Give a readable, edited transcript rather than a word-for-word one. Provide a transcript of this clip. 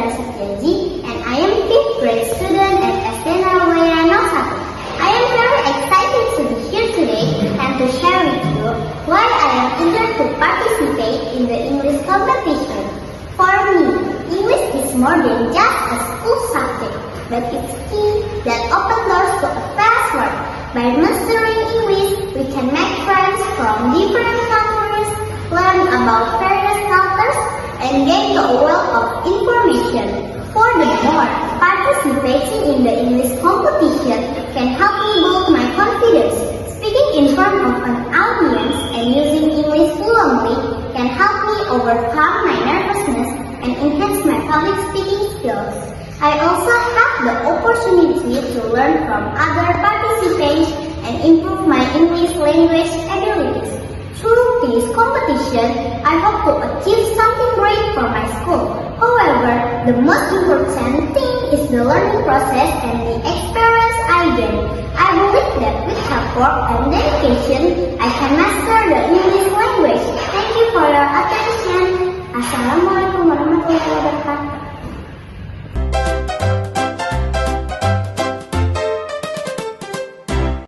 Prasetyaji and I am 5th grade student at SD Narayana 1. I am very excited to be here today and to share with you why I am eager to participate in the English competition. For me, English is more than just a school subject, but it's key that opens doors to a vast world. By mastering English, we can make friends from different countries, learn about various cultures, and gain a wealth of information. Furthermore, participating in the English competition can help me build my confidence. Speaking in front of an audience and using English fluently can help me overcome my nervousness and enhance my public speaking skills. I also have the opportunity to learn from other participants and improve my English language abilities. Through this competition, I hope to achieve something great for my school. However, the most important thing is the learning process and the experience I gain. I believe that with hard work and dedication, I can master the